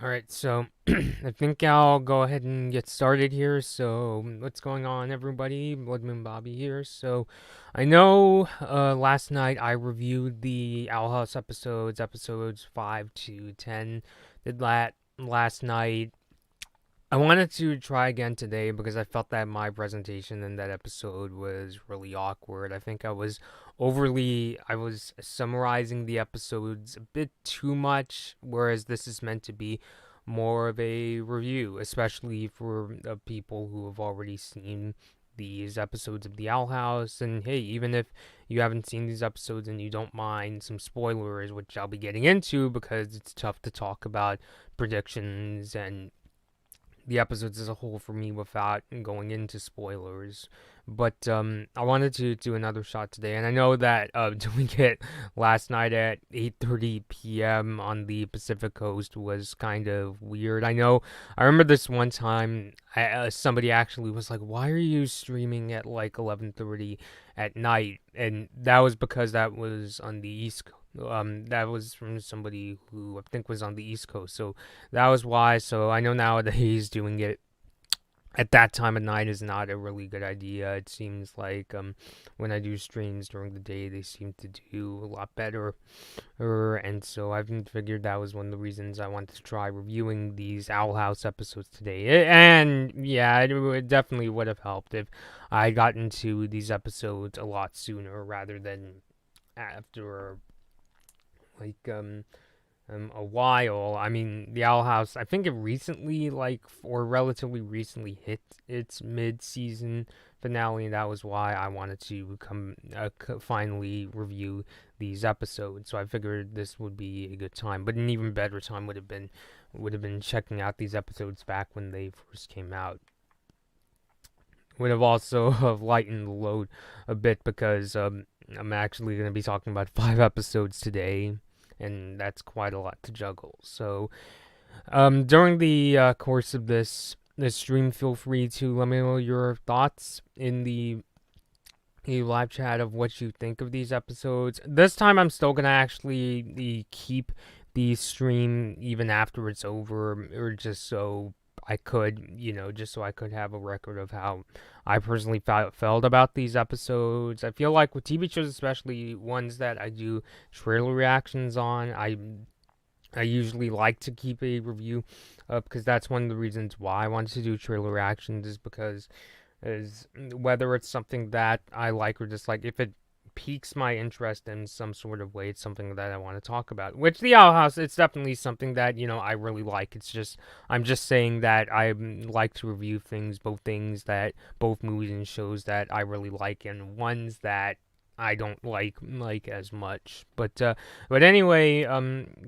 Alright, so I think I'll go ahead and get started here. So, what's going on, everybody? Bloodmoon Bobby here. So, I know last night I reviewed the Owl House episodes 5 to 10. Did that last night. I wanted to try again today because I felt that my presentation in that episode was really awkward. I was summarizing the episodes a bit too much, whereas this is meant to be more of a review, especially for people who have already seen these episodes of the Owl House. And hey, even if you haven't seen these episodes and you don't mind some spoilers, which I'll be getting into because it's tough to talk about predictions and the episodes as a whole for me without going into spoilers. But I wanted to do another shot today, and I know that doing it last night at 8:30 p.m. on the Pacific Coast was kind of weird. I remember this one time somebody actually was like, "Why are you streaming at like 11:30 at night?" And that was because that was on the East Coast. That was from somebody who I think was on the East Coast, so that was why. So I know nowadays doing it at that time of night is not a really good idea. It seems like when I do streams during the day, they seem to do a lot better. And so I've figured that was one of the reasons I wanted to try reviewing these Owl House episodes today. And yeah, it definitely would have helped if I had gotten to these episodes a lot sooner rather than after like a while. I mean, the Owl House, I think it recently, or relatively recently, hit its mid-season finale, and that was why I wanted to finally review these episodes. So I figured this would be a good time, but an even better time would have been checking out these episodes back when they first came out. Would have also have lightened the load a bit because I'm actually going to be talking about 5 episodes today, and that's quite a lot to juggle. So, during the course of this stream, feel free to let me know your thoughts in the live chat of what you think of these episodes. This time, I'm still gonna actually keep the stream even after it's over, or just so I could, just so I could have a record of how I personally felt about these episodes. I feel like with TV shows, especially ones that I do trailer reactions on, I usually like to keep a review up because that's one of the reasons why I wanted to do trailer reactions is because is whether it's something that I like or dislike, if it piques my interest in some sort of way, it's something that I want to talk about. Which the Owl House, it's definitely something that I really like. I'm just saying that I like to review both movies and shows that I really like, and ones that I don't like as much. But anyway,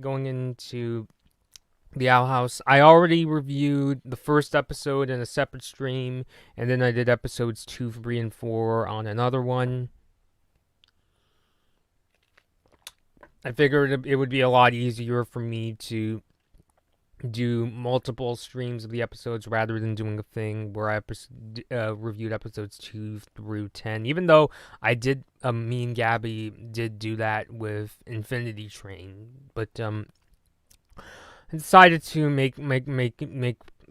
going into the Owl House, I already reviewed the first episode in a separate stream, and then I did episodes 2, 3, and 4 on another one. I figured it would be a lot easier for me to do multiple streams of the episodes rather than doing a thing where I reviewed episodes 2 through 10. Even though me and Gabby did do that with Infinity Train, but I decided to make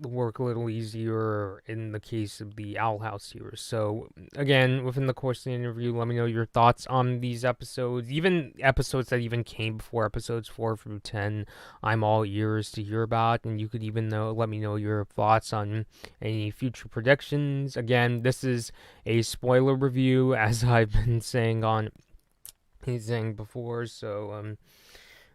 the work a little easier in the case of the Owl House here. So again, within the course of the interview, let me know your thoughts on these episodes, even episodes that even came before episodes 4 through 10. I'm all ears to hear about, and you could even let me know your thoughts on any future predictions. Again, this is a spoiler review, as I've been saying before. So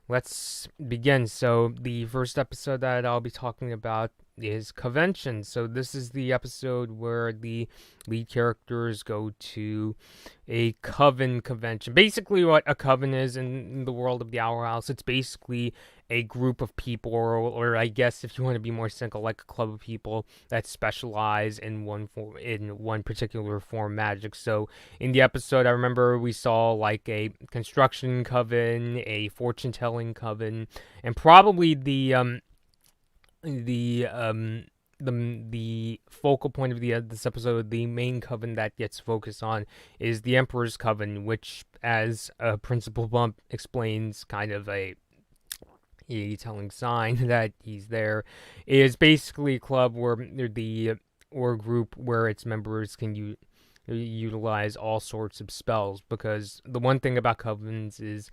let's begin. So, the first episode that I'll be talking about is Covention. So, this is the episode where the lead characters go to a Coven convention. Basically, what a Coven is in the world of the Owl House, it's basically a group of people, or I guess if you want to be more cynical, like a club of people that specialize in one particular form of magic. So in the episode, I remember we saw like a construction coven, a fortune telling coven, and probably the focal point of this episode, the main coven that gets focused on, is the Emperor's Coven, which, as Principal Bump explains, kind of a telling sign that he's there, is basically a club where the or group where its members can utilize all sorts of spells, because the one thing about covens is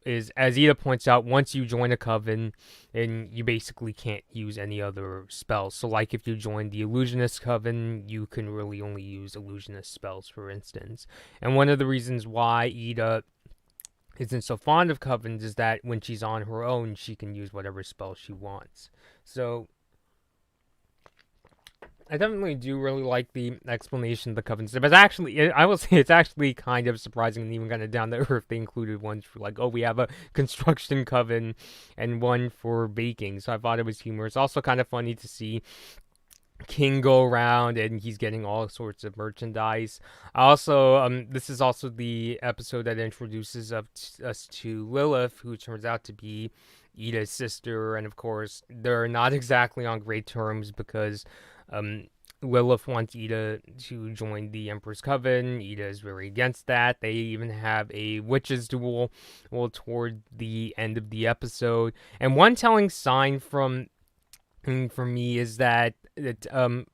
as Ida points out, once you join a coven, and you basically can't use any other spells. So like if you join the illusionist coven, you can really only use illusionist spells, for instance. And one of the reasons why Ida isn't so fond of covens is that when she's on her own, she can use whatever spell she wants. So I definitely do really like the explanation of the covens, but actually, I will say it's actually kind of surprising and even kind of down to earth. They included ones for like, oh, we have a construction coven and one for baking. So I thought it was humorous. Also, kind of funny to see King go around and he's getting all sorts of merchandise. Also, this is also the episode that introduces us to Lilith, who turns out to be Ida's sister, and of course, they're not exactly on great terms because Lilith wants Ida to join the Emperor's Coven. Ida is very against that. They even have a witches' duel toward the end of the episode. And one telling sign from for me is that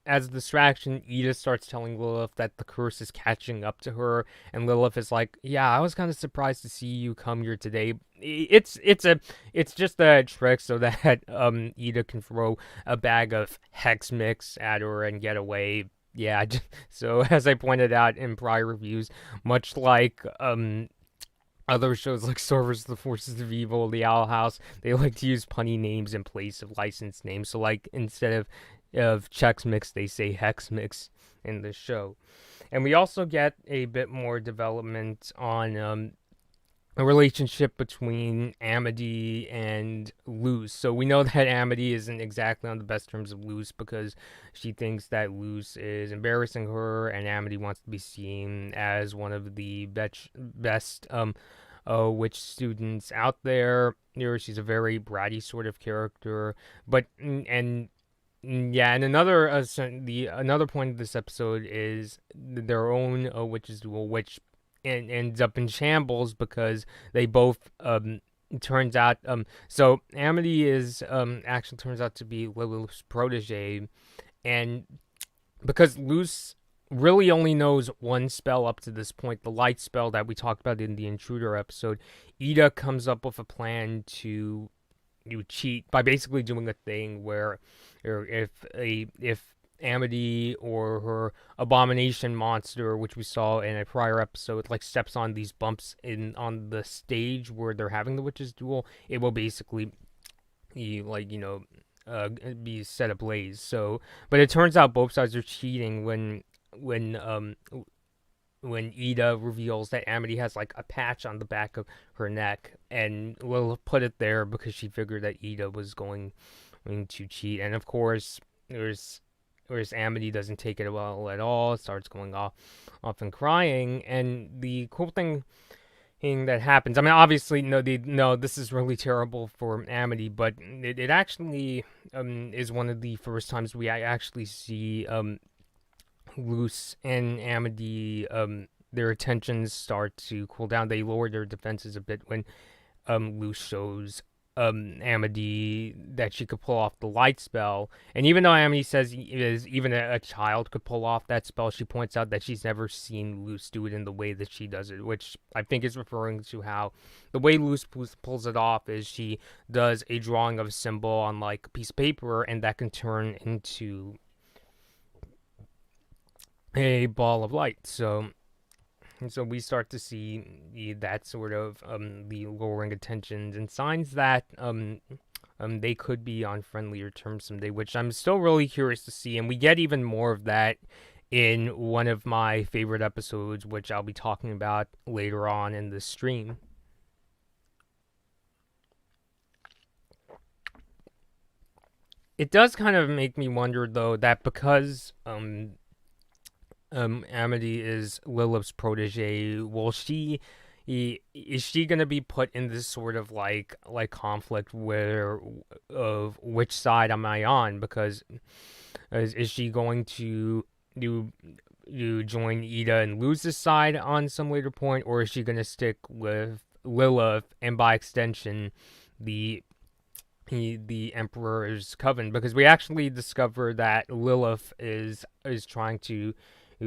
as a distraction, Ida starts telling Lilith that the curse is catching up to her, and Lilith is like, "Yeah, I was kind of surprised to see you come here today." It's just a trick so that Ida can throw a bag of hex mix at her and get away. Yeah, so as I pointed out in prior reviews, much like other shows like Star vs. the Forces of Evil, The Owl House, they like to use punny names in place of licensed names. So, like, instead of Chex Mix, they say Hex Mix in the show. And we also get a bit more development on a relationship between Amity and Luz. So we know that Amity isn't exactly on the best terms of Luz because she thinks that Luz is embarrassing her, and Amity wants to be seen as one of the best witch students out there. She's a very bratty sort of character, but yeah, and another point of this episode is their own witches duel, which ends up in shambles because they both turns out so Amity is actually turns out to be Lilith's protege, and because Luz really only knows one spell up to this point, the light spell that we talked about in the Intruder episode, Ida comes up with a plan to cheat by basically doing a thing where if Amity or her abomination monster, which we saw in a prior episode, like steps on these bumps on the stage where they're having the witches duel, it will basically be set ablaze. So, but it turns out both sides are cheating when Ida reveals that Amity has like a patch on the back of her neck, and will put it there because she figured that Ida was going to cheat, and of course whereas Amity doesn't take it well at all, starts going off and crying. And the cool thing that happens, I mean, obviously, this is really terrible for Amity, but it actually is one of the first times we actually see Luz and Amity, their attentions start to cool down. They lower their defenses a bit when Luz shows Amity that she could pull off the light spell. And even though Amity says even a child could pull off that spell, she points out that she's never seen Luz do it in the way that she does it, which I think is referring to how the way Luz pulls it off is she does a drawing of a symbol on like a piece of paper, and that can turn into a ball of light. So we start to see that sort of the lowering attentions and signs that they could be on friendlier terms someday, which I'm still really curious to see. And we get even more of that in one of my favorite episodes, which I'll be talking about later on in the stream. It does kind of make me wonder, though, that because Amity is Lilith's protege, is she gonna be put in this sort of like conflict where of which side am I on? Because is she going to join Ida and Luz's side on some later point, or is she gonna stick with Lilith and by extension the the Emperor's Coven, because we actually discover that Lilith is trying to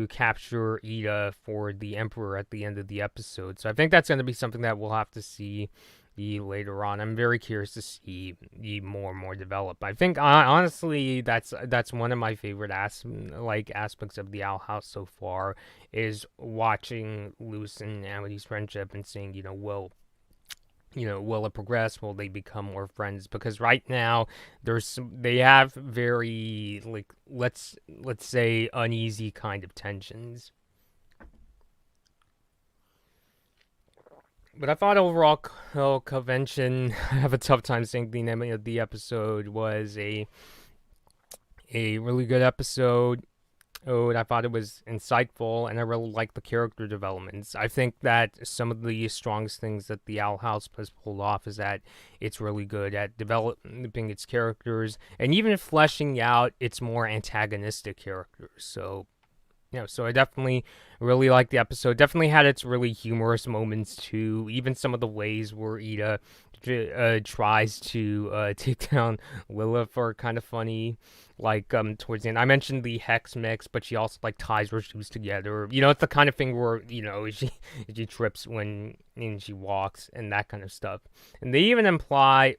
capture Ida for the Emperor at the end of the episode. So I think that's going to be something that we'll have to see later on. I'm very curious to see more and more develop. I think honestly that's one of my favorite aspects of the Owl House so far is watching Luce and Amity's friendship and seeing, will it progress? Will they become more friends? Because right now, they have very let's say uneasy kind of tensions. But I thought overall, Convention, I have a tough time saying the name of the episode, was a really good episode. Oh, and I thought it was insightful, and I really liked the character developments. I think that some of the strongest things that the Owl House has pulled off is that it's really good at developing its characters and even fleshing out its more antagonistic characters. So I definitely really liked the episode. Definitely had its really humorous moments too. Even some of the ways where Ida tries to take down Lilith are kind of funny. Like towards the end, I mentioned the hex mix, but she also like ties her shoes together. It's the kind of thing where she trips when she walks and that kind of stuff. And they even imply.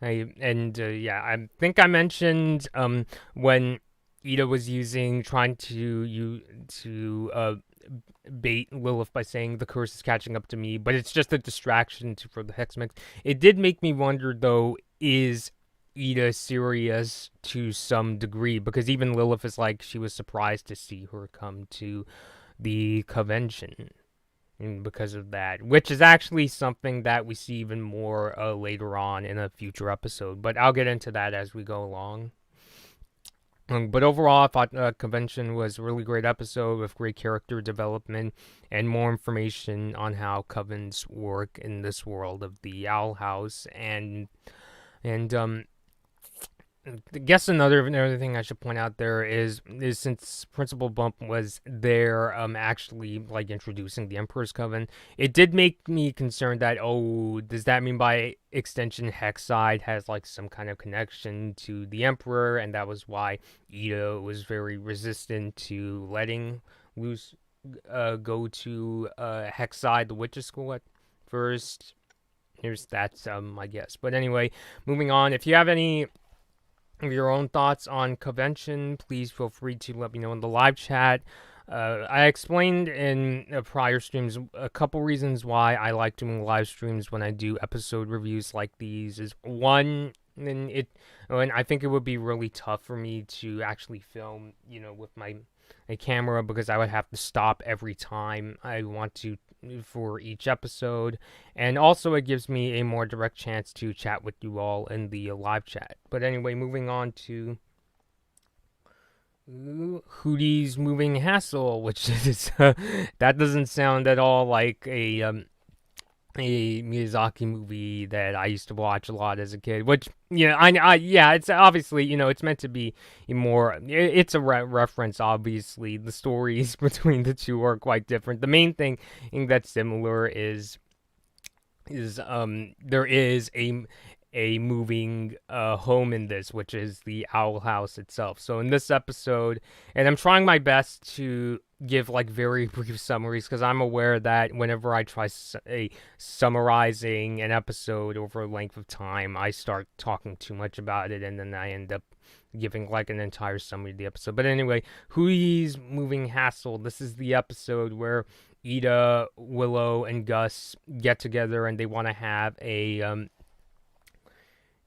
I think I mentioned when Ida was trying to bait Lilith by saying the curse is catching up to me, but it's just a distraction for the hex mix. It did make me wonder though, is Ida serious to some degree? Because even Lilith is like, she was surprised to see her come to the convention. And because of that, which is actually something that we see even more later on in a future episode. But I'll get into that as we go along. But overall, I thought Convention was a really great episode with great character development and more information on how covens work in this world of the Owl House. And I guess another thing I should point out there is since Principal Bump was there, actually like introducing the Emperor's Coven, it did make me concerned that, does that mean by extension Hexside has like some kind of connection to the Emperor, and that was why Ida was very resistant to letting Luce go to Hexside, the witches' school at first. Here's that, I guess. But anyway, moving on. If you have any of your own thoughts on Covention, please feel free to let me know in the live chat. I explained in prior streams a couple reasons why I like doing live streams when I do episode reviews like these. Is one, and I think it would be really tough for me to actually film, with my camera, because I would have to stop every time I want to for each episode, and also it gives me a more direct chance to chat with you all in the live chat. But anyway, moving on to Hootie's Moving Hassle, which is that doesn't sound at all like a Miyazaki movie that I used to watch a lot as a kid, which, it's obviously, it's meant to be more, it's a reference, obviously. The stories between the two are quite different. The main thing that's similar is there is a moving home in this, which is the Owl House itself. So in this episode, and I'm trying my best to give like very brief summaries, because I'm aware that whenever I try summarizing an episode over a length of time, I start talking too much about it, and then I end up giving like an entire summary of the episode. But anyway, Hui's Moving Hassle. This is the episode where Ida, Willow, and Gus get together, and they want to have a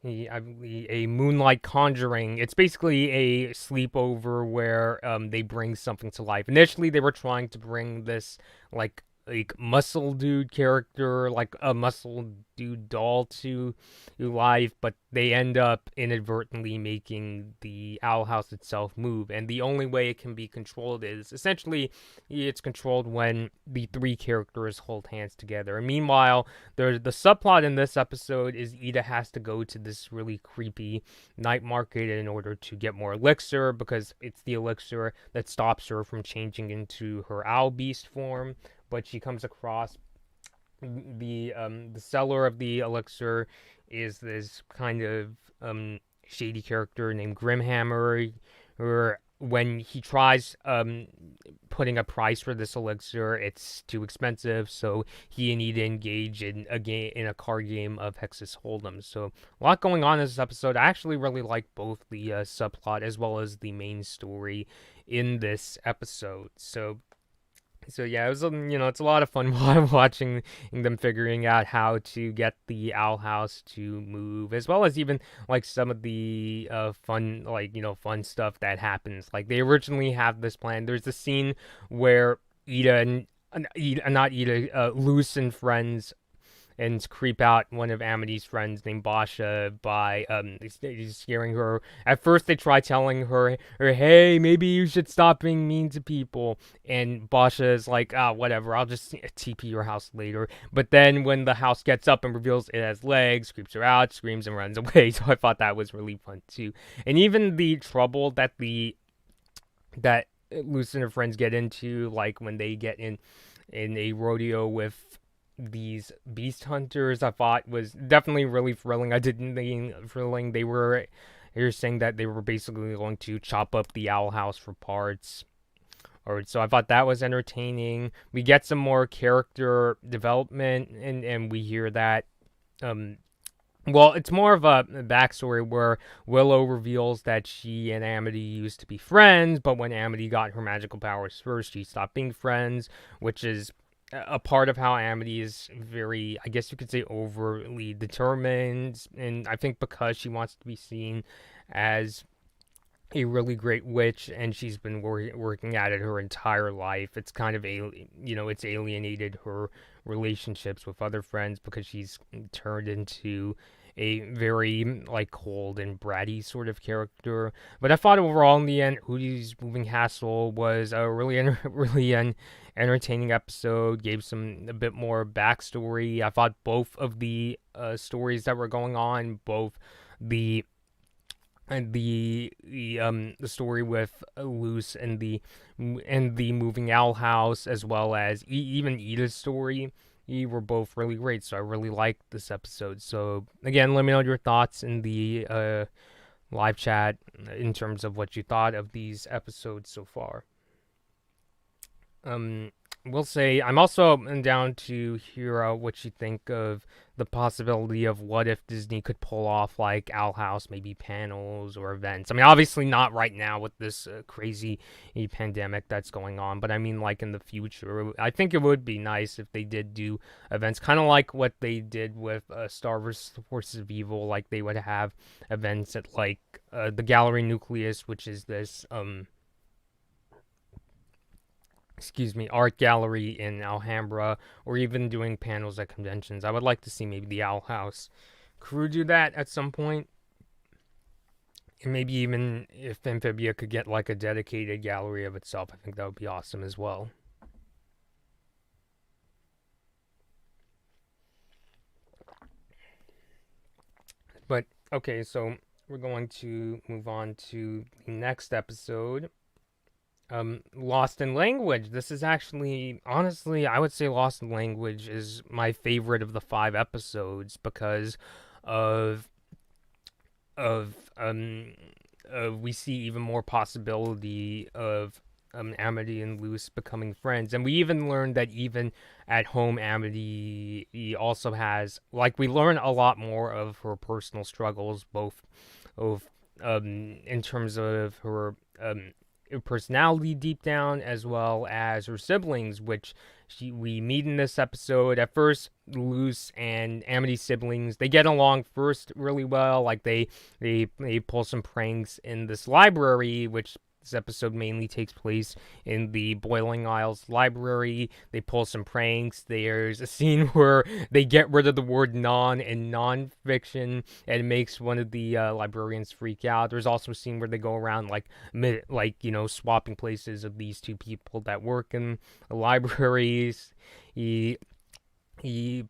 moonlight conjuring. It's basically a sleepover where they bring something to life. Initially, they were trying to bring this like muscle dude character, like a muscle dude doll to life, but they end up inadvertently making the Owl House itself move, and the only way it can be controlled is essentially it's controlled when the three characters hold hands together. And meanwhile, the subplot in this episode is Ida has to go to this really creepy night market in order to get more elixir, because it's the elixir that stops her from changing into her owl beast form. But she comes across the seller of the elixir is this kind of shady character named Grimhammer, or when he tries putting a price for this elixir, it's too expensive, so he need to engage in a card game of Hexus Hold'em. So a lot going on in this episode. I actually really like both the subplot as well as the main story in this episode. So yeah, it was it's a lot of fun watching them figuring out how to get the owl house to move, as well as even like some of the fun fun stuff that happens. Like they originally have this plan. There's a scene where Ida and not Ida, Luce and friends and creep out one of Amity's friends named Basha by scaring her. At first, they try telling her, "Hey, maybe you should stop being mean to people." And Basha is like, "Ah, whatever. I'll just TP your house later." But then, when the house gets up and reveals it has legs, creeps her out, screams and runs away. So I thought that was really fun too. And even the trouble that Luce and her friends get into, like when they get in a rodeo with these beast hunters, I thought was definitely really thrilling. I didn't think thrilling. They were saying that they were basically going to chop up the owl house for parts. Or so I thought that was entertaining. We get some more character development, and we hear that. Well, it's more of a backstory where Willow reveals that she and Amity used to be friends, but when Amity got her magical powers first, she stopped being friends, which is a part of how Amity is very, I guess you could say, overly determined, and I think because she wants to be seen as a really great witch, and she's been working at it her entire life. It's kind of it's alienated her relationships with other friends because she's turned into a very like cold and bratty sort of character. But I thought overall in the end, Hootie's Moving Castle was a really entertaining episode. Gave a bit more backstory. I thought both of the stories that were going on, both the the story with Luce and the moving owl house, as well as even Ida's story, were both really great. So I really liked this episode. So again, let me know your thoughts in the live chat in terms of what you thought of these episodes so far. We'll say I'm also down to hear what you think of the possibility of what if Disney could pull off like Owl House, maybe panels or events. I mean, obviously not right now with this crazy pandemic that's going on, but I mean like in the future. I think it would be nice if they did do events, kind of like what they did with Star Wars Forces of Evil. Like they would have events at like the Gallery Nucleus, which is this art gallery in Alhambra, or even doing panels at conventions. I would like to see maybe the Owl House crew do that at some point. And maybe even if Amphibia could get like a dedicated gallery of itself, I think that would be awesome as well. But okay, so we're going to move on to the next episode. Lost in Language. This is actually, honestly, I would say Lost in Language is my favorite of the 5 episodes because of we see even more possibility of Amity and Luce becoming friends, and we even learned that even at home, Amity also has, like, we learn a lot more of her personal struggles, both of in terms of her personality deep down, as well as her siblings, which we meet in this episode. At first, Luce and Amity's siblings, they get along first really well. Like they pull some pranks in this library, which this episode mainly takes place in the Boiling Isles library. They pull some pranks. There's a scene where they get rid of the word non in nonfiction, and it makes one of the librarians freak out. There's also a scene where they go around swapping places of these two people that work in the libraries.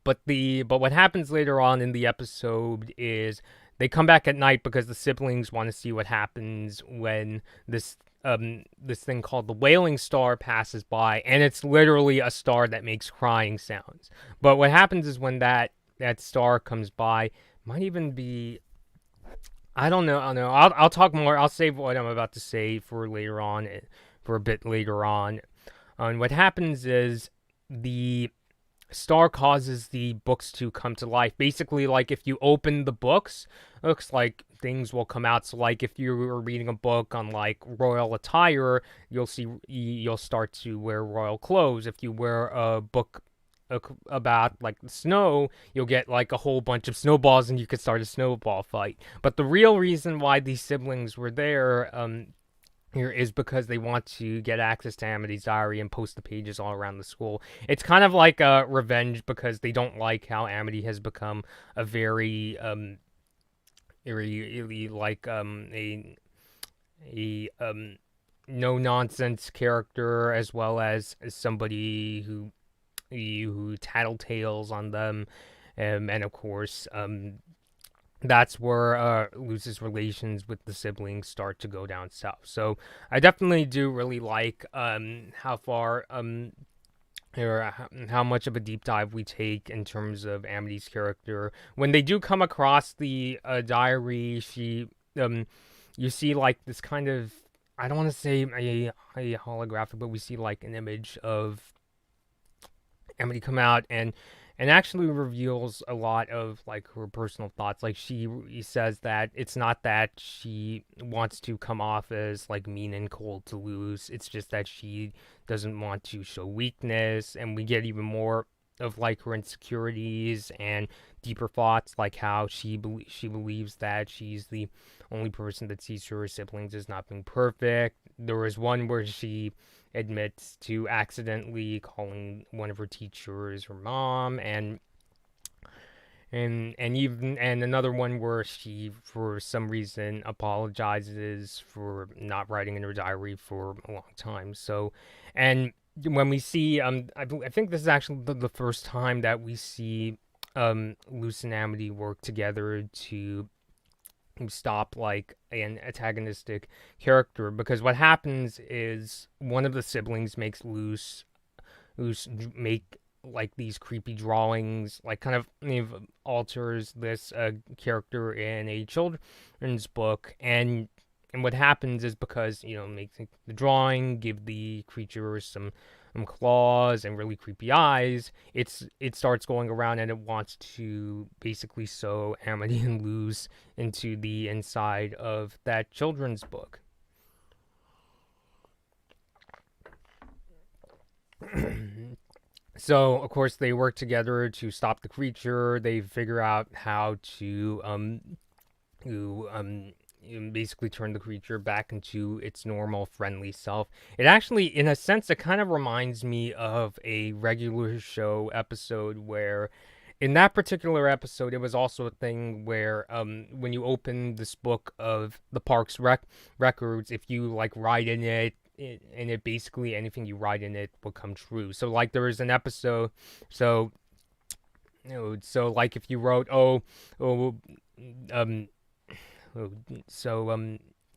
But what happens later on in the episode is they come back at night because the siblings want to see what happens when this this thing called the Wailing Star passes by, and it's literally a star that makes crying sounds. But what happens is when that star comes by, might even be, I don't know. I don't know. I'll talk more. I'll save what I'm about to say for later on, for a bit later on. And what happens is the star causes the books to come to life. Basically, like if you open the books, it looks like things will come out. So, like if you were reading a book on like royal attire, you'll start to wear royal clothes. If you wear a book about like the snow, you'll get like a whole bunch of snowballs, and you could start a snowball fight. But the real reason why these siblings were there, here is because they want to get access to Amity's diary and post the pages all around the school. It's kind of like a revenge because they don't like how Amity has become a very like a no nonsense character, as well as somebody who tattletales on them, and of course that's where Luz's relations with the siblings start to go down south. So I definitely do really like how far or how much of a deep dive we take in terms of Amity's character. When they do come across the diary, you see like this kind of, I don't want to say a holographic, but we see like an image of Amity come out and actually reveals a lot of like her personal thoughts. Like she says that it's not that she wants to come off as like mean and cold to Luz. It's just that she doesn't want to show weakness, and we get even more of like her insecurities and deeper thoughts, like how she believes that she's the only person that sees her siblings as not being perfect. There was one where she admits to accidentally calling one of her teachers her mom, and another one where she for some reason apologizes for not writing in her diary for a long time. So, and when we see I think this is actually the first time that we see Luz and Amity work together to stop like an antagonistic character, because what happens is one of the siblings makes Luz make like these creepy drawings, like kind of alters this character in a children's book, and what happens is because makes the drawing give the creature some claws and really creepy eyes, it starts going around and it wants to basically sew Amity and Luz into the inside of that children's book. So, of course, they work together to stop the creature. They figure out how to basically turn the creature back into its normal, friendly self. It actually, in a sense, it kind of reminds me of a regular show episode where, in that particular episode, it was also a thing where when you open this book of the park's records, if you like write in it, and it basically anything you write in it will come true. So like there was an episode, so like if you wrote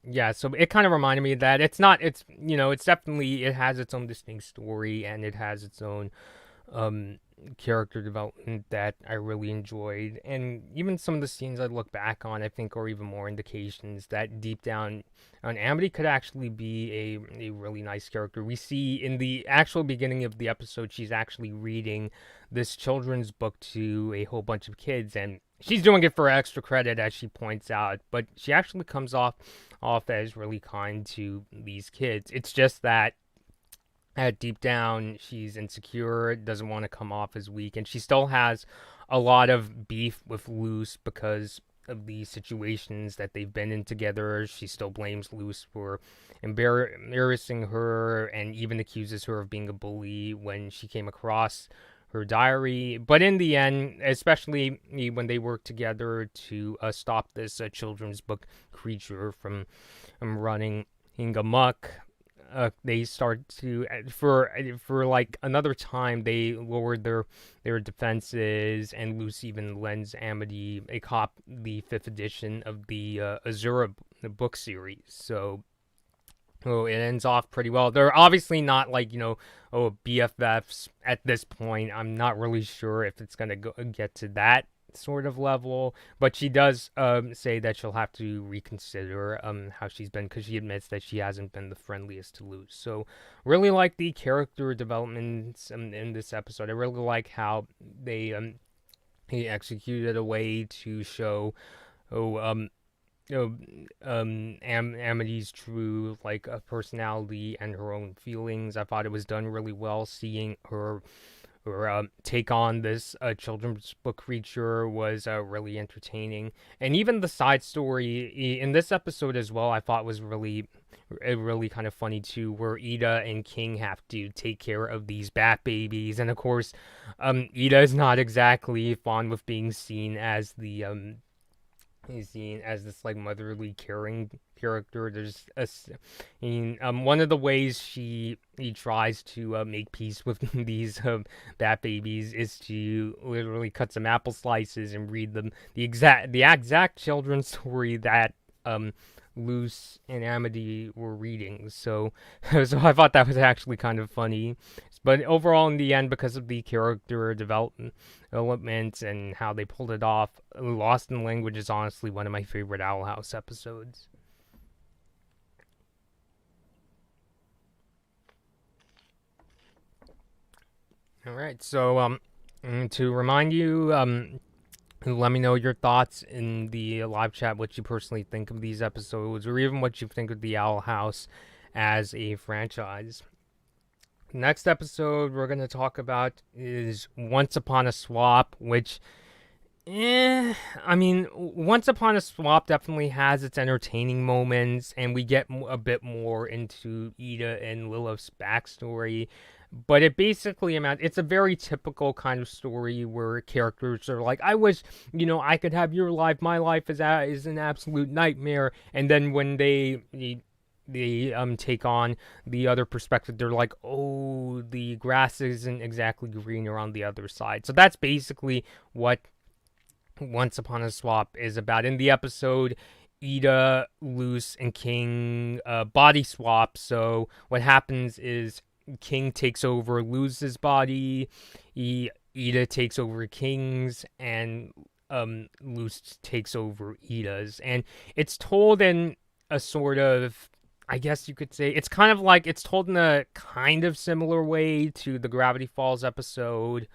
yeah, so it kind of reminded me of that. It's definitely, it has its own distinct story, and it has its own character development that I really enjoyed. And even some of the scenes I look back on, I think, are even more indications that deep down Amity could actually be a really nice character. We see in the actual beginning of the episode, she's actually reading this children's book to a whole bunch of kids, and she's doing it for extra credit, as she points out, but she actually comes off as really kind to these kids. It's just that deep down, she's insecure, doesn't want to come off as weak, and she still has a lot of beef with Luz because of the situations that they've been in together. She still blames Luz for embarrassing her, and even accuses her of being a bully when she came across her diary. But in the end, especially when they work together to stop this children's book creature from running amok, they start to for like another time they lowered their defenses, and Luz even lends Amity the 5th edition of the Azura book series. So Oh, it ends off pretty well. They're obviously not like, BFFs at this point. I'm not really sure if it's gonna get to that sort of level, but she does say that she'll have to reconsider how she's been, because she admits that she hasn't been the friendliest to lose. So really like the character developments in this episode. I really like how he executed a way to show oh Amity's true like personality and her own feelings. I thought it was done really well. Seeing her take on this children's book creature was really entertaining, and even the side story in this episode as well, I thought was really kind of funny too, where Ida and King have to take care of these bat babies, and of course, Ida is not exactly fond with being seen as the he's seen as this like motherly caring character. One of the ways he tries to make peace with these bat babies is to literally cut some apple slices and read them the exact children's story that Luce and Amity were reading. So so I thought that was actually kind of funny. But overall, in the end, because of the character development and how they pulled it off, Lost in Language is honestly one of my favorite Owl House episodes. All right, so to remind you, let me know your thoughts in the live chat, what you personally think of these episodes, or even what you think of the Owl House as a franchise. Next episode we're going to talk about is Once Upon a Swap, which, I mean, Once Upon a Swap definitely has its entertaining moments, and we get a bit more into Ida and Lilith's backstory. But it basically it's a very typical kind of story where characters are like, I wish, I could have your life. My life is an absolute nightmare. And then when they take on the other perspective, they're like, oh, the grass isn't exactly greener on the other side. So that's basically what Once Upon a Swap is about. In the episode, Ida, Luce, and King body swap. So what happens is King takes over Luce's body, Ida takes over King's, and Luce takes over Ida's. And it's told in a sort of, I guess you could say, it's kind of like, it's told in a kind of similar way to the Gravity Falls episode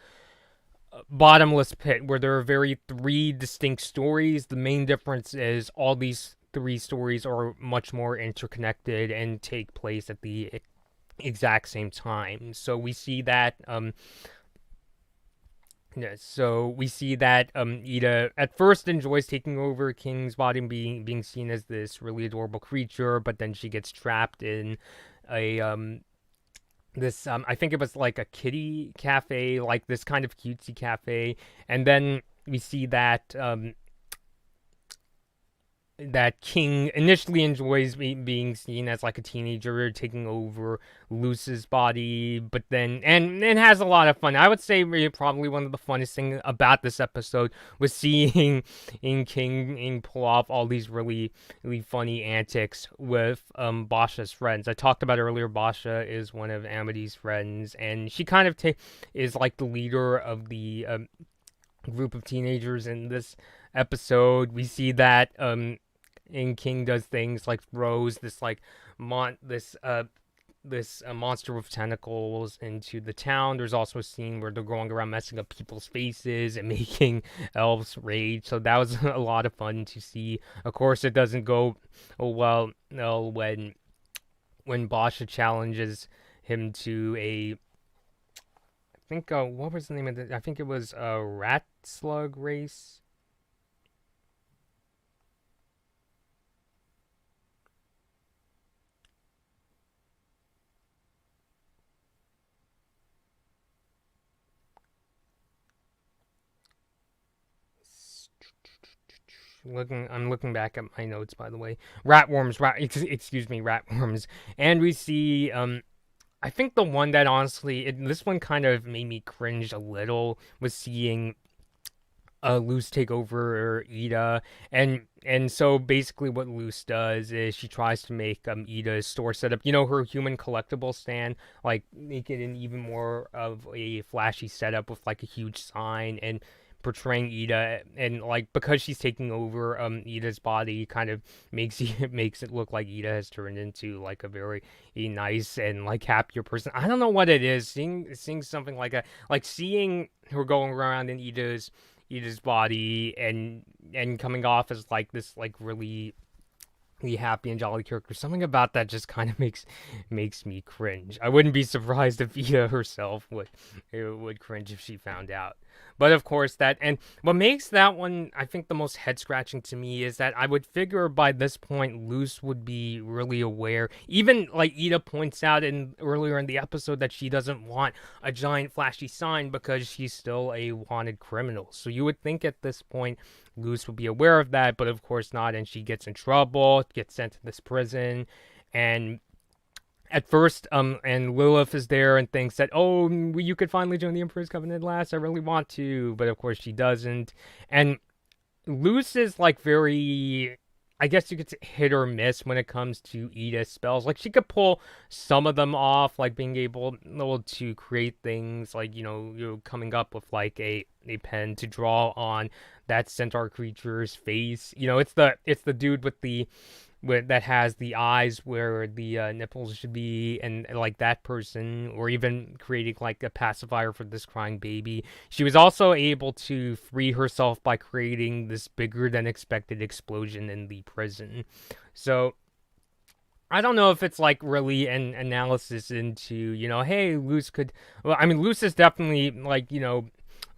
Bottomless Pit, where there are three distinct stories. The main difference is all these three stories are much more interconnected and take place at the exact same time. So we see that Ida at first enjoys taking over King's body and being seen as this really adorable creature, but then she gets trapped in a I think it was like a kitty cafe, like this kind of cutesy cafe, and then we see that that King initially enjoys being seen as like a teenager taking over Luce's body, but then and has a lot of fun. I would say probably one of the funnest things about this episode was seeing King pull off all these really funny antics with Basha's friends. I talked about earlier, Basha is one of Amity's friends, and she kind of is like the leader of the group of teenagers in this episode. We see that and King does things like throws this like this monster with tentacles into the town. There's also a scene where they're going around messing up people's faces and making elves rage. So that was a lot of fun to see. Of course, it doesn't go well when Basha challenges him to I think what was the name of it? I think it was a rat slug race. I'm looking back at my notes, by the way. Excuse me, ratworms, and we see I think the one that honestly, this one kind of made me cringe a little was seeing Luz take over Ida, and so basically what Luz does is she tries to make Ida's store setup, her human collectible stand, like make it an even more of a flashy setup with like a huge sign and portraying Ida, and like because she's taking over Ida's body, kind of makes it look like Ida has turned into like a very nice and like happier person. I don't know what it is. Seeing something like a like seeing her going around in Ida's body and coming off as like this like really happy and jolly character. Something about that just kind of makes me cringe. I wouldn't be surprised if Ida herself would cringe if she found out. But of course and what makes that one I think the most head scratching to me is that I would figure by this point Luce would be really aware. Even like Ida points out earlier in the episode that she doesn't want a giant flashy sign because she's still a wanted criminal. So you would think at this point Luce would be aware of that, but of course not, and she gets in trouble, gets sent to this prison, and at first, and Lilith is there and thinks that, oh, you could finally join the Emperor's Coven at last, I really want to, but of course she doesn't, and Luce is, like, very, I guess you could say hit or miss when it comes to Ida's spells. Like, she could pull some of them off, like being able to create things, like, you're coming up with, like, a pen to draw on that centaur creature's face. It's the dude that has the eyes where the nipples should be, and like that person, or even creating like a pacifier for this crying baby. She was also able to free herself by creating this bigger than expected explosion in the prison. So I don't know if it's like really an analysis into, hey, Luce could. Well, I mean, Luce is definitely like,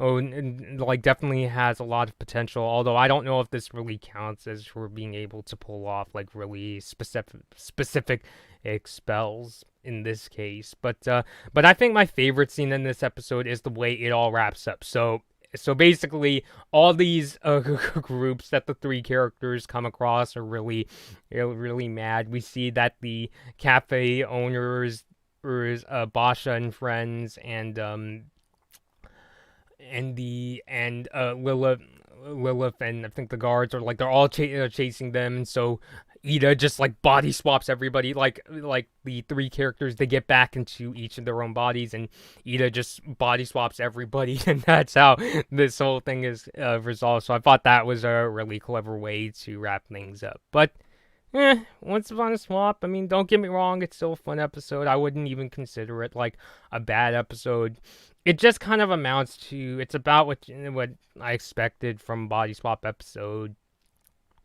and like definitely has a lot of potential. Although I don't know if this really counts as her being able to pull off like really specific spells in this case. But I think my favorite scene in this episode is the way it all wraps up. So basically, all these groups that the three characters come across are really, really mad. We see that the cafe owners, Basha and friends, and Lilith and I think the guards are like they're all chasing them, and so Ida just like body swaps everybody, like the three characters, they get back into each of their own bodies, and Ida just body swaps everybody, and that's how this whole thing is resolved. So I thought that was a really clever way to wrap things up. But once upon a swap, I mean, don't get me wrong, it's still a fun episode. I wouldn't even consider it like a bad episode. It just kind of amounts to, it's about what I expected from body swap episode.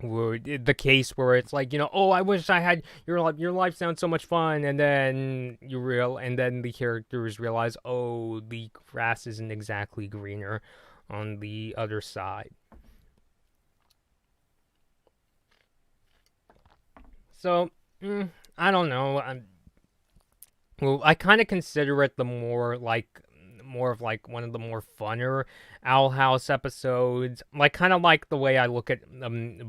Where the case where it's like, oh, I wish I had your life sounds so much fun, and then and then the characters realize, oh, the grass isn't exactly greener on the other side. So, I don't know. I kind of consider it more of like one of the more funner Owl House episodes. Like, kind of like the way I look at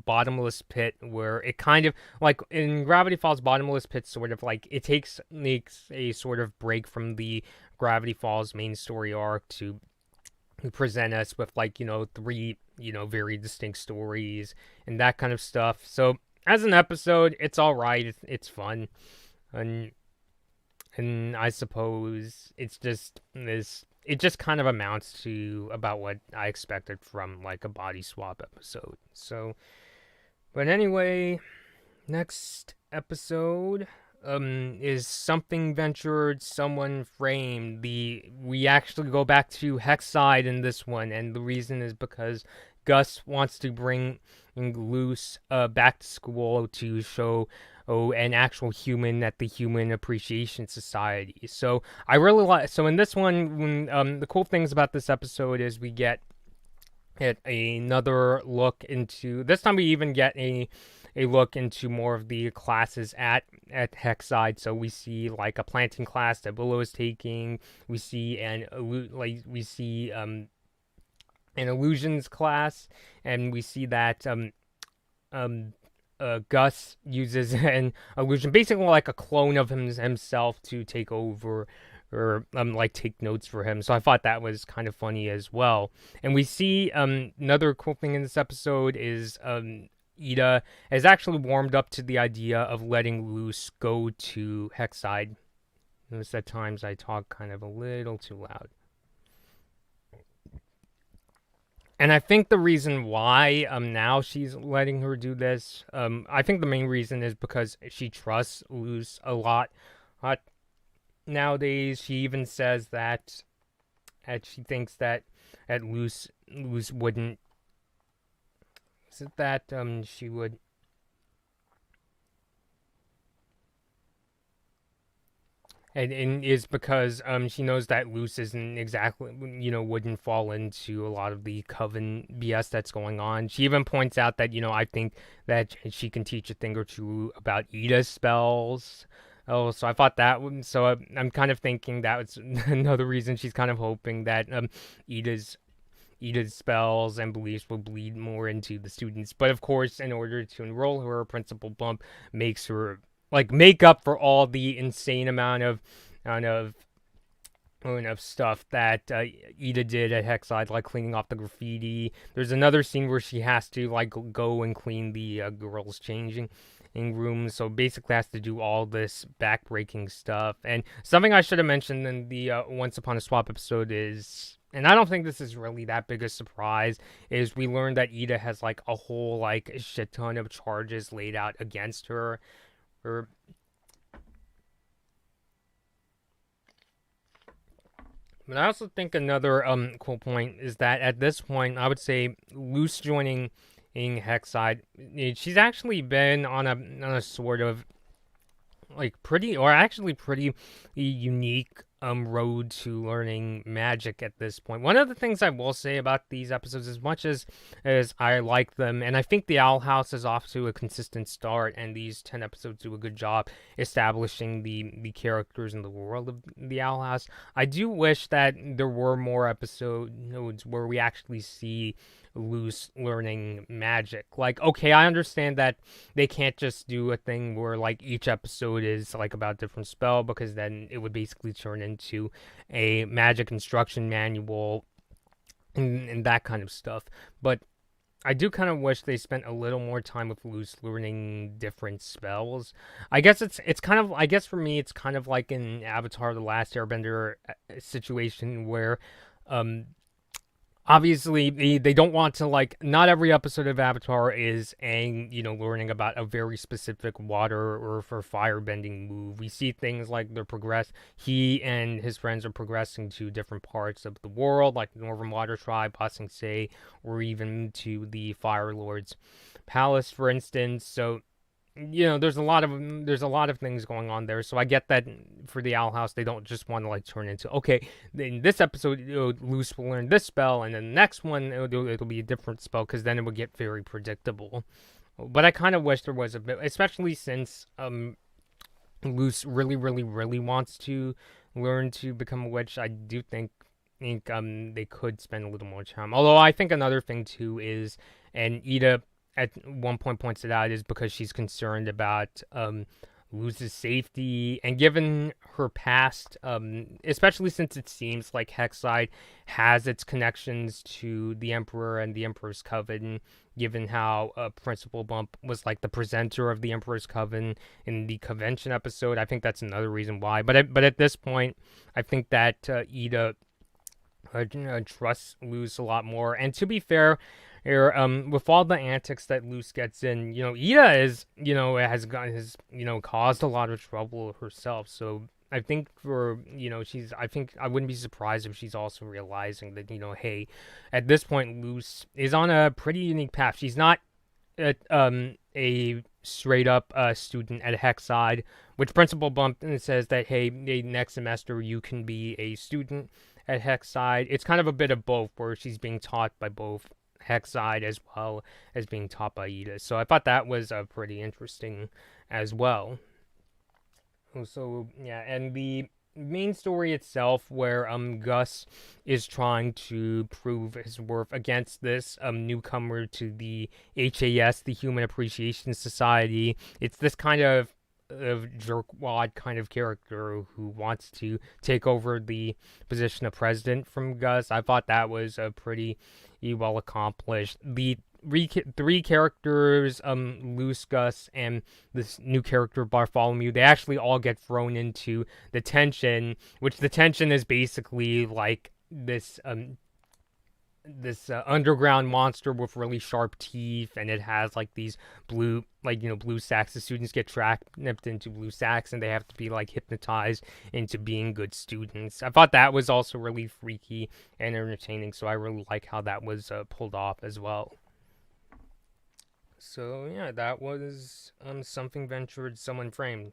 Bottomless Pit, where it kind of, like, in Gravity Falls, Bottomless Pit sort of, like, it makes a sort of break from the Gravity Falls main story arc to present us with, like, three, very distinct stories and that kind of stuff. So, as an episode, it's alright, it's fun, and I suppose it's just it just kind of amounts to about what I expected from like a body swap episode. So, but anyway, next episode is Something Ventured, Someone Framed. We actually go back to Hexside in this one, and the reason is because Gus wants to bring Luce back to school to show an actual human at the Human Appreciation Society. So I really like. So in this one, when, the cool things about this episode is we get another look into. This time we even get a look into more of the classes at Hexside. So we see like a planting class that Willow is taking. We see an illusions class, and we see that Gus uses an illusion, basically like a clone of himself, to take over like take notes for him. So I thought that was kind of funny as well. And we see another cool thing in this episode is Ida has actually warmed up to the idea of letting Luce go to Hexside. Notice at times I talk kind of a little too loud. And I think the reason why now she's letting her do this, I think the main reason is because she trusts Luce a lot. Nowadays, she even says that she thinks that Luce wouldn't. Is it that she would? And is because she knows that Luce isn't exactly, wouldn't fall into a lot of the Coven BS that's going on. She even points out that, I think that she can teach a thing or two about Ida's spells. Oh, so I thought that so I'm kind of thinking that was another reason she's kind of hoping that Ida's spells and beliefs will bleed more into the students. But of course, in order to enroll her, Principal Bump makes her make up for all the insane amount of stuff that Ida did at Hexside, like cleaning off the graffiti. There's another scene where she has to go and clean the girls' changing room, so basically has to do all this backbreaking stuff. And something I should have mentioned in the Once Upon a Swap episode is, and I don't think this is really that big a surprise, is we learned that Ida has a whole shit ton of charges laid out against her. But I also think another cool point is that at this point, I would say Luce joining in Hexside, she's actually been on a sort of pretty unique road to learning magic at this point. One of the things I will say about these episodes, as much as I like them, and I think the Owl House is off to a consistent start, and these 10 episodes do a good job establishing the characters in the world of the Owl House, I do wish that there were more episodes where we actually see Luce learning magic. Okay, I understand that they can't just do a thing where each episode is about a different spell, because then it would basically turn into a magic instruction manual and that kind of stuff. But I do kind of wish they spent a little more time with Luce learning different spells. I guess it's kind of, I guess for me it's kind of like in Avatar: The Last Airbender situation where obviously they don't want to not every episode of Avatar is learning about a very specific water or for fire bending move. We see things he and his friends are progressing to different parts of the world, like the Northern Water Tribe, Ba Sing Se, or even to the Fire Lord's palace, for instance. So there's a lot of things going on there. So I get that for the Owl House, they don't just want to turn into, okay, in this episode, Luce will learn this spell, and then the next one it'll be a different spell, because then it would get very predictable. But I kind of wish there was a bit, especially since Luce really, really, really wants to learn to become a witch. I do think they could spend a little more time. Although I think another thing too is, and Ida at one point points it out, is because she's concerned about Luce's safety, and given her past, especially since it seems like Hexside has its connections to the Emperor and the Emperor's Coven, given how Principal Bump was the presenter of the Emperor's Coven in the Covention episode. I think that's another reason why. But at this point, I think that Ida trusts Luce a lot more. And to be fair, with all the antics that Luce gets in, Ida is, has caused a lot of trouble herself. So I think I think I wouldn't be surprised if she's also realizing that, hey, at this point, Luce is on a pretty unique path. She's not a straight up student at Hexside, which Principal Bump says that, hey, next semester you can be a student at Hexside. It's kind of a bit of both, where she's being taught by both Hexside as well as being taught by Ida. So I thought that was pretty interesting as well. So yeah, and the main story itself, where Gus is trying to prove his worth against this newcomer to the HAS, the Human Appreciation Society. It's this kind of jerkwad kind of character who wants to take over the position of president from Gus. I thought that was a pretty well accomplished. The three characters, Luce, Gus, and this new character Bartholomew, they actually all get thrown into the tension, which the tension is basically like this underground monster with really sharp teeth, and it has like these blue sacks. The students get trapped into blue sacks, and they have to be like hypnotized into being good students. I thought that was also really freaky and entertaining, so I really like how that was pulled off as well. So yeah, that was Something Ventured, Someone Framed.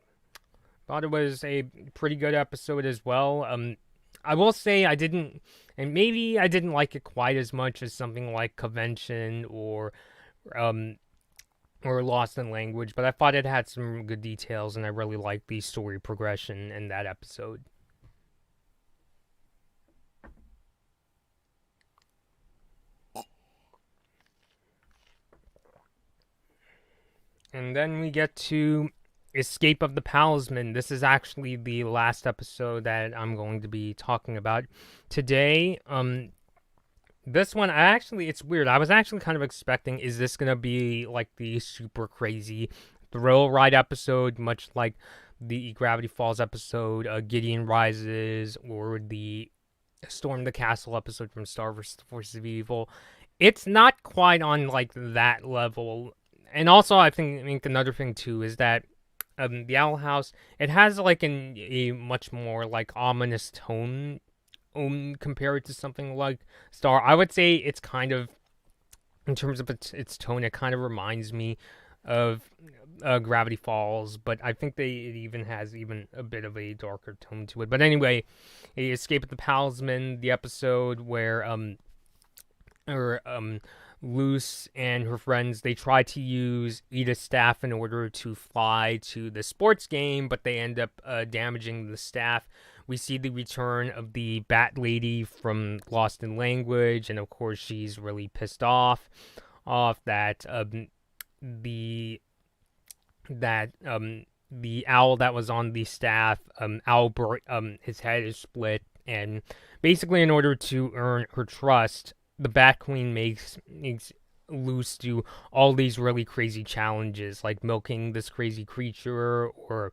Thought it was a pretty good episode as well. I will say I didn't like it quite as much as something like Covention or Lost in Language, but I thought it had some good details, and I really liked the story progression in that episode. And then we get to Escape of the Palisman. This is actually the last episode that I'm going to be talking about today. This one, it's weird. I was actually kind of expecting, is this going to be like the super crazy thrill ride episode, much like the Gravity Falls episode, Gideon Rises, or the Storm the Castle episode from Star vs. the Forces of Evil. It's not quite on like that level. And also, I think another thing too is that the Owl House, it has like a much more like ominous tone compared to something like Star. I would say it's kind of, in terms of its tone, it kind of reminds me of Gravity Falls, but I think it even has a bit of a darker tone to it. But anyway, Escape at the Palisman, the episode where Luce and her friends, they try to use Ida's staff in order to fly to the sports game, but they end up damaging the staff. We see the return of the Bat Lady from Lost in Language, and of course she's really pissed off that the owl that was on the staff, Albert, his head is split, and basically in order to earn her trust, the Bat Queen makes Luce do all these really crazy challenges, like milking this crazy creature, or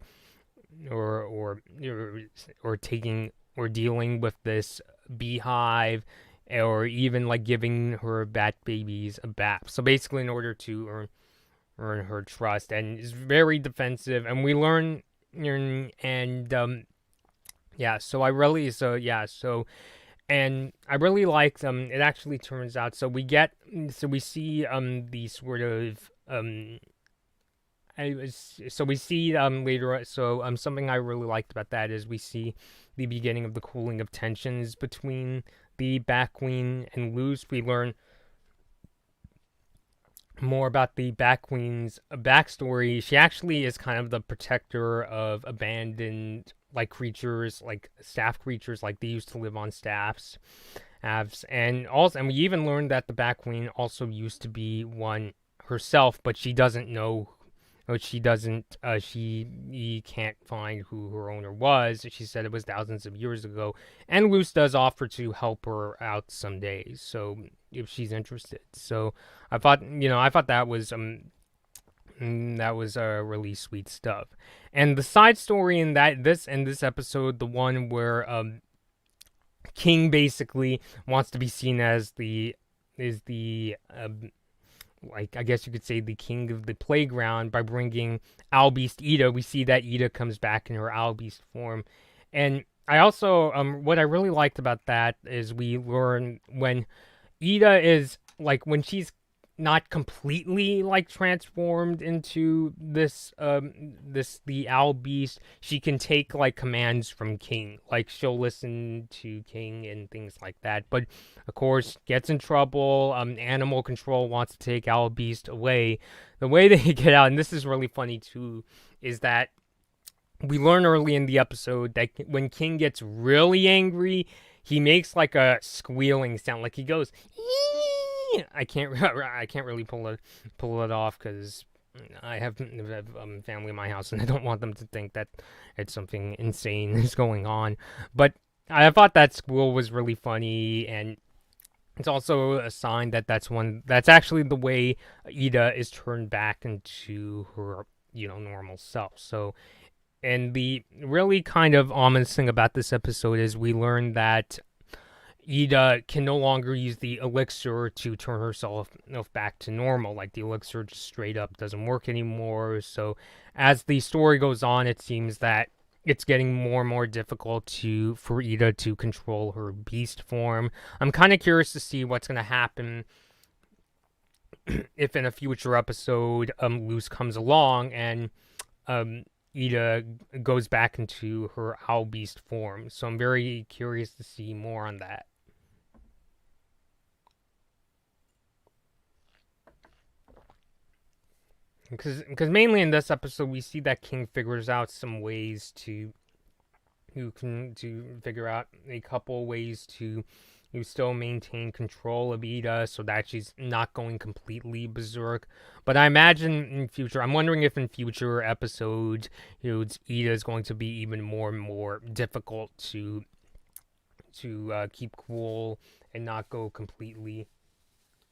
taking or dealing with this beehive, or even like giving her bat babies a bath. So basically, in order to earn her trust, and is very defensive, and we learn, And I really liked it actually turns out, we see the sort of we see later, something I really liked about that is we see the beginning of the cooling of tensions between the Bat Queen and Luce. We learn more about the Bat Queen's backstory. She actually is kind of the protector of abandoned creatures, like staff creatures, like they used to live on staffs. And we even learned that the Bat Queen also used to be one herself, but she doesn't know. She can't find who her owner was. She said it was thousands of years ago. And Luce does offer to help her out someday, so if she's interested. So I thought that was really sweet stuff. And the side story in this episode, the one where King basically wants to be seen as I guess you could say the king of the playground by bringing Owl Beast Ida. We see that Ida comes back in her Owl Beast form. And I also, what I really liked about that is we learn when Ida is, when she's not completely transformed into the Owl Beast, she can take commands from King. She'll listen to King and things like that. But of course, gets in trouble. Animal control wants to take Owl Beast away. The way they get out, and this is really funny too, is that we learn early in the episode that when King gets really angry, he makes a squealing sound, he goes, "Ee!" I can't really pull it off because I have family in my house, and I don't want them to think that it's something insane is going on. But I thought that school was really funny, and it's also a sign that that's actually the way Ida is turned back into her normal self. So, and the really kind of ominous thing about this episode is we learn that Ida can no longer use the elixir to turn herself back to normal. Like the elixir just straight up doesn't work anymore. So as the story goes on, it seems that it's getting more and more difficult for Ida to control her beast form. I'm kind of curious to see what's going to happen if in a future episode Luce comes along and um, Ida goes back into her owl beast form. So I'm very curious to see more on that. Because mainly in this episode we see that King figures out some ways to figure out a couple ways to you still maintain control of Ida so that she's not going completely berserk. But I imagine I'm wondering if in future episodes, Ida is going to be even more and more difficult to keep cool and not go completely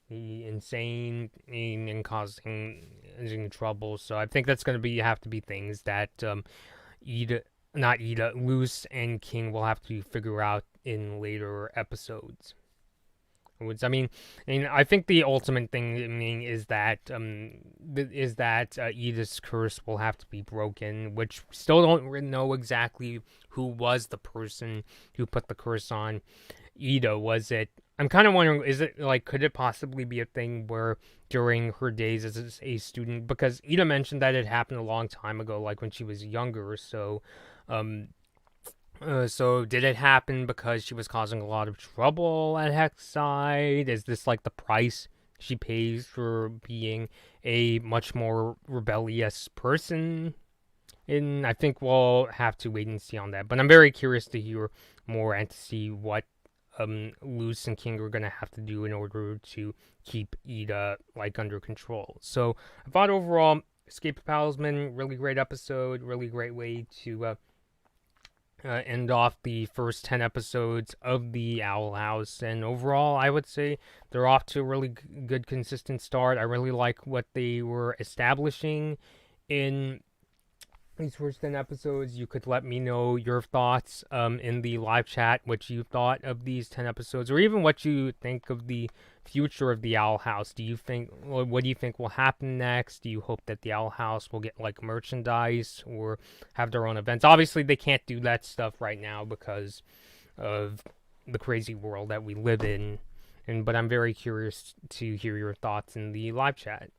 insane and causing trouble. So I think that's going to have to be things that Ida, not Ida, Luce and King will have to figure out in later episodes. Which I think the ultimate thing is that Ida's curse will have to be broken, which we still don't know exactly who was the person who put the curse on Ida. Was it? I'm kind of wondering, is it like, could it possibly be a thing where during her days as a student, because Ida mentioned that it happened a long time ago, like when she was younger. Um, so did it happen because she was causing a lot of trouble at Hexside? Is this like the price she pays for being a much more rebellious person? And I think we'll have to wait and see on that. But I'm very curious to hear more and to see what Luce and King are gonna have to do in order to keep Ida like under control. So I thought overall, Escape to Palisman, really great episode, really great way to end off the first 10 episodes of the Owl House. And overall, I would say they're off to a really good, consistent start. I really like what they were establishing in these first 10 episodes. You could let me know your thoughts in the live chat, what you thought of these 10 episodes, or even what you think of the future of the Owl House. What do you think will happen next? Do you hope that the Owl House will get like merchandise or have their own events? Obviously, they can't do that stuff right now because of the crazy world that we live in. But I'm very curious to hear your thoughts in the live chat.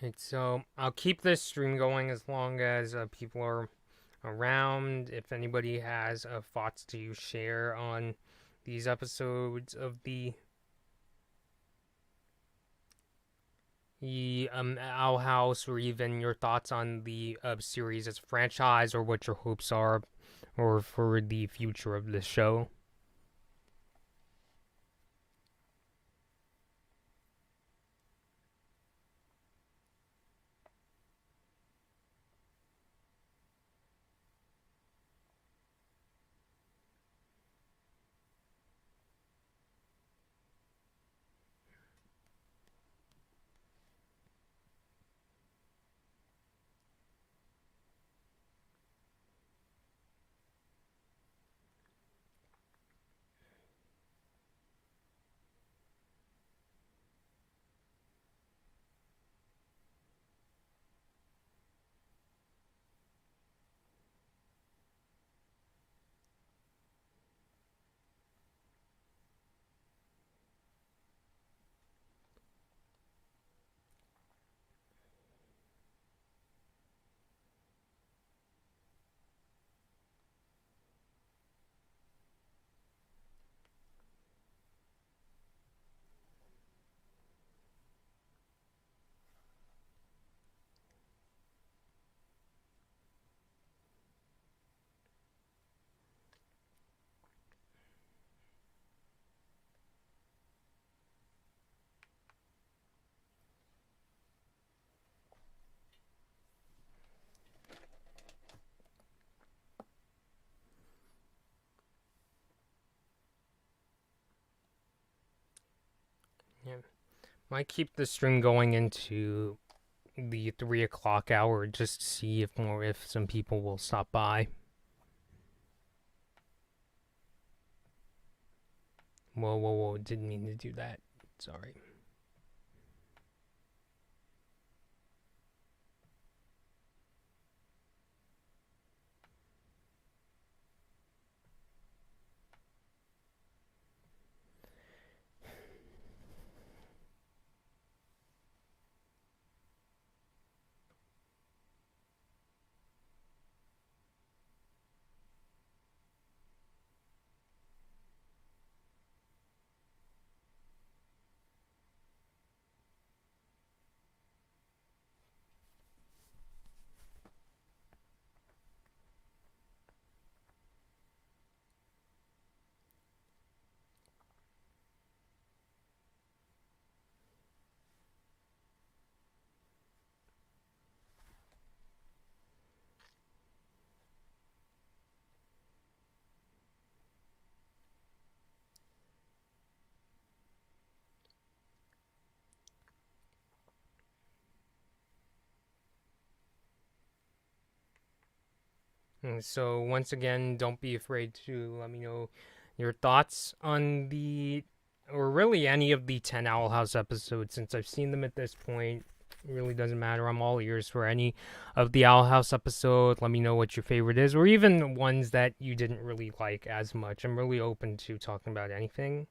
And so I'll keep this stream going as long as people are around. If anybody has thoughts to share on these episodes of the Owl House, or even your thoughts on the series as a franchise, or what your hopes are, or for the future of the show. Yeah. Might keep the stream going into the 3 o'clock hour just to see if some people will stop by. Whoa, whoa, whoa! Didn't mean to do that. Sorry. And so once again, don't be afraid to let me know your thoughts on or really any of the 10 Owl House episodes, since I've seen them at this point. It really doesn't matter. I'm all ears for any of the Owl House episodes. Let me know what your favorite is, or even ones that you didn't really like as much. I'm really open to talking about anything.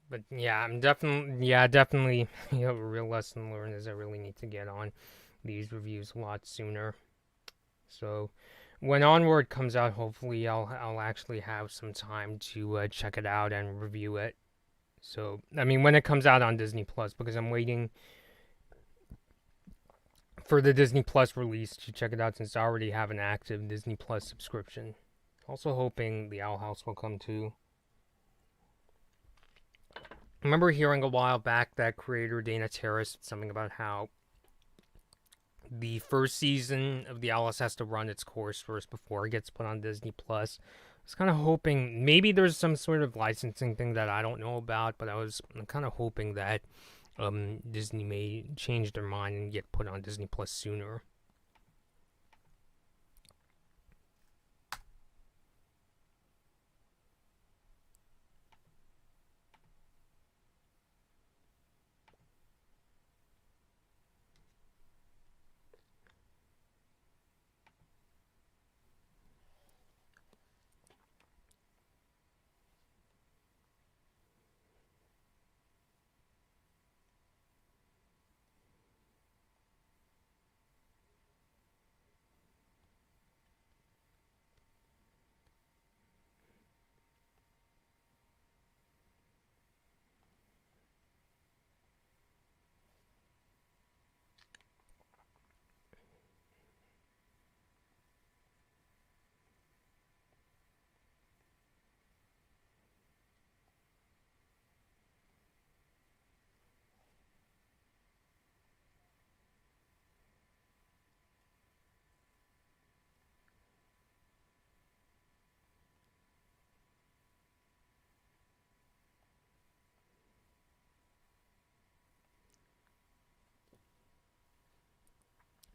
But yeah, definitely, you have a real lesson learned is I really need to get on these reviews a lot sooner. So when Onward comes out, hopefully I'll actually have some time to check it out and review it. So I mean, when it comes out on Disney Plus, because I'm waiting for the Disney Plus release to check it out since I already have an active Disney Plus subscription. Also hoping the Owl House will come too. I remember hearing a while back that creator Dana Terrace said something about how the first season of the Alice has to run its course first before it gets put on Disney Plus. I was kind of hoping maybe there's some sort of licensing thing that I don't know about, but I'm kind of hoping that Disney may change their mind and get put on Disney Plus sooner.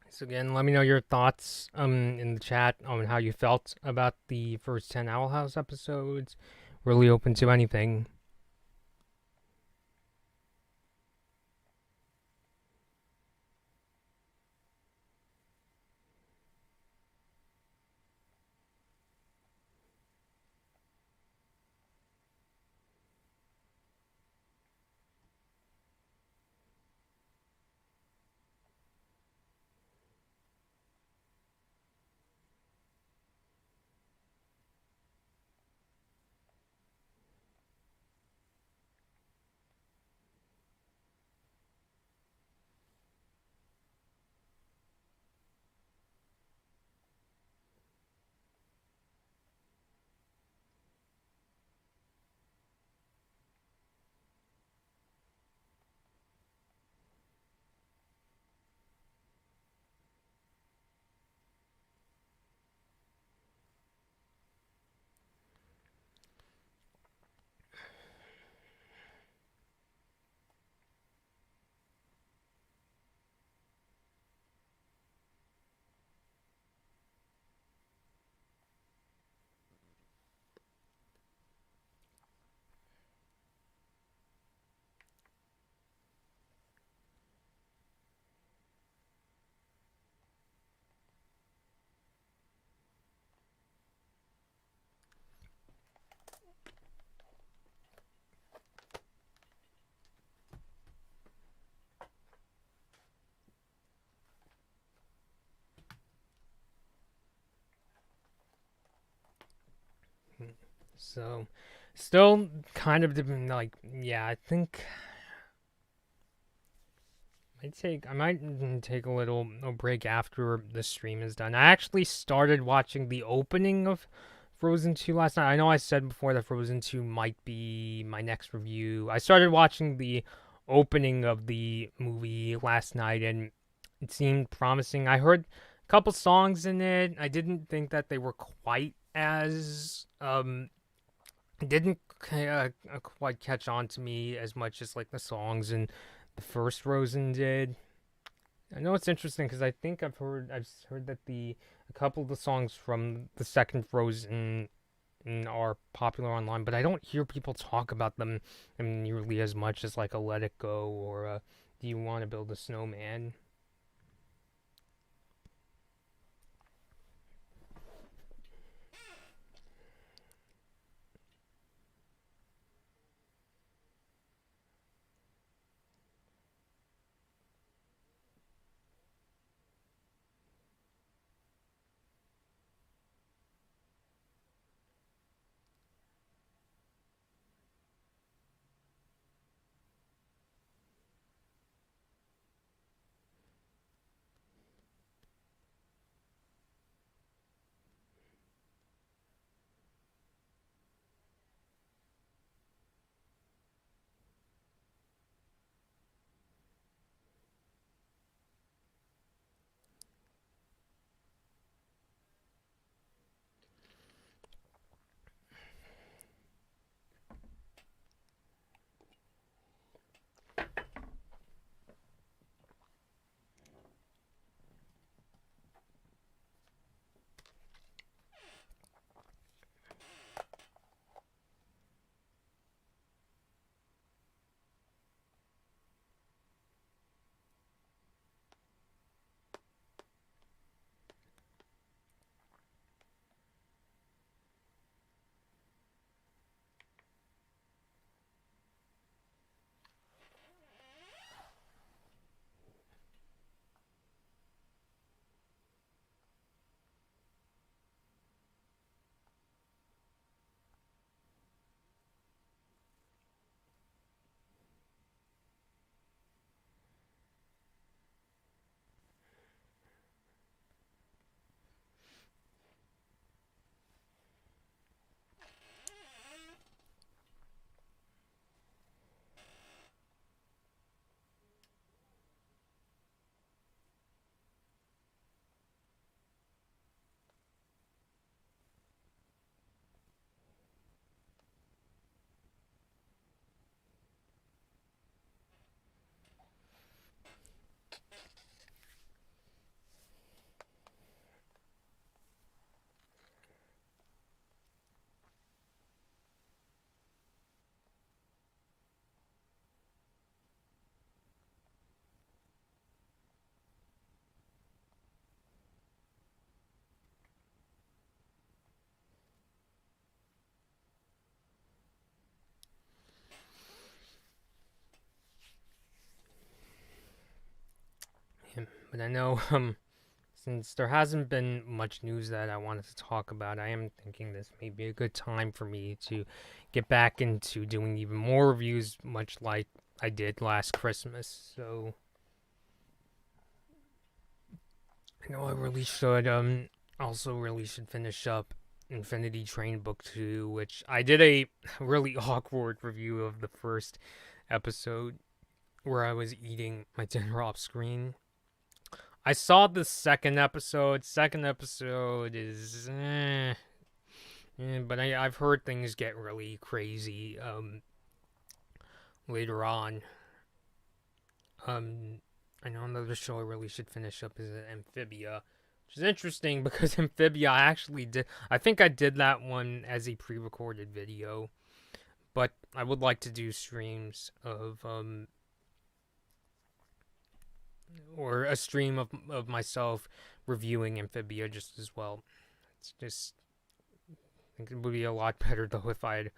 So again, let me know your thoughts in the chat on how you felt about the first 10 Owl House episodes. Really open to anything. So, still kind of like, yeah, I think I might take a little a break after the stream is done. I actually started watching the opening of Frozen 2 last night. I know I said before that Frozen 2 might be my next review. I started watching the opening of the movie last night and it seemed promising. I heard a couple songs in it. I didn't think that they were quite as didn't quite catch on to me as much as like the songs in the first Frozen did. I know it's interesting because I think I've heard that the a couple of the songs from the second Frozen are popular online, but I don't hear people talk about them nearly as much as like a Let It Go or a Do You Want to Build a Snowman. But I know since there hasn't been much news that I wanted to talk about, I am thinking this may be a good time for me to get back into doing even more reviews, much like I did last Christmas. So I know I really should. Also really should finish up Infinity Train Book 2, which I did a really awkward review of the first episode where I was eating my dinner off screen. I saw the second episode. Second episode is, but I've heard things get really crazy later on. Um, I know another show I really should finish up is Amphibia, which is interesting because Amphibia I actually did. I think I did that one as a pre-recorded video, but I would like to do streams of or a stream of myself reviewing Amphibia just as well. It's just I think it would be a lot better though if I had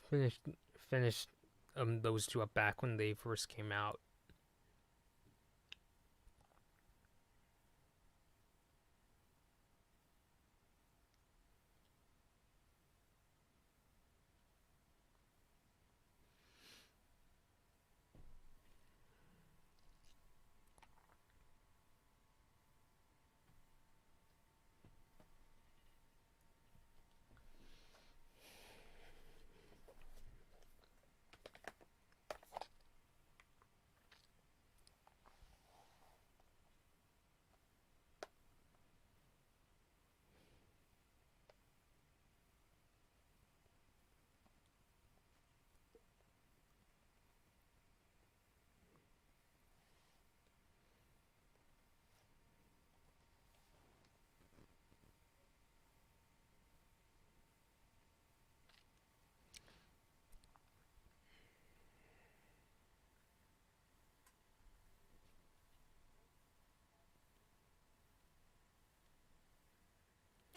finished finished those two up back when they first came out.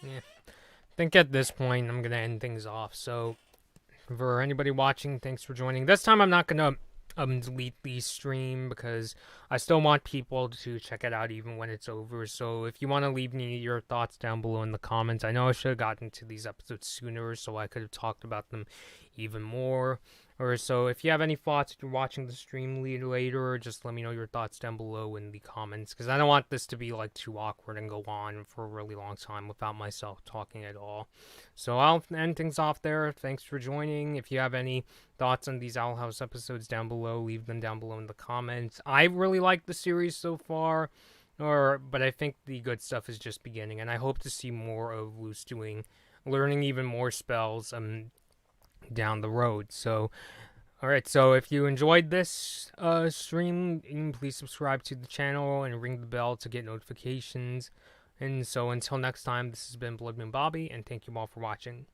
Yeah. I think at this point I'm gonna end things off. So for anybody watching, thanks for joining. This time I'm not gonna delete the stream because I still want people to check it out even when it's over. So if you want to leave me your thoughts down below in the comments, I know I should have gotten to these episodes sooner so I could have talked about them even more. Or so if you have any thoughts if you're watching the stream later, just let me know your thoughts down below in the comments because I don't want this to be like too awkward and go on for a really long time without myself talking at all. So I'll end things off there. Thanks for joining. If you have any thoughts on these Owl House episodes down below, leave them down below in the comments. I really like the series so far, but I think the good stuff is just beginning, and I hope to see more of Luce learning even more spells down the road. So, alright, so if you enjoyed this stream, please subscribe to the channel and ring the bell to get notifications. And so until next time, this has been Bloodman Bobby, and thank you all for watching.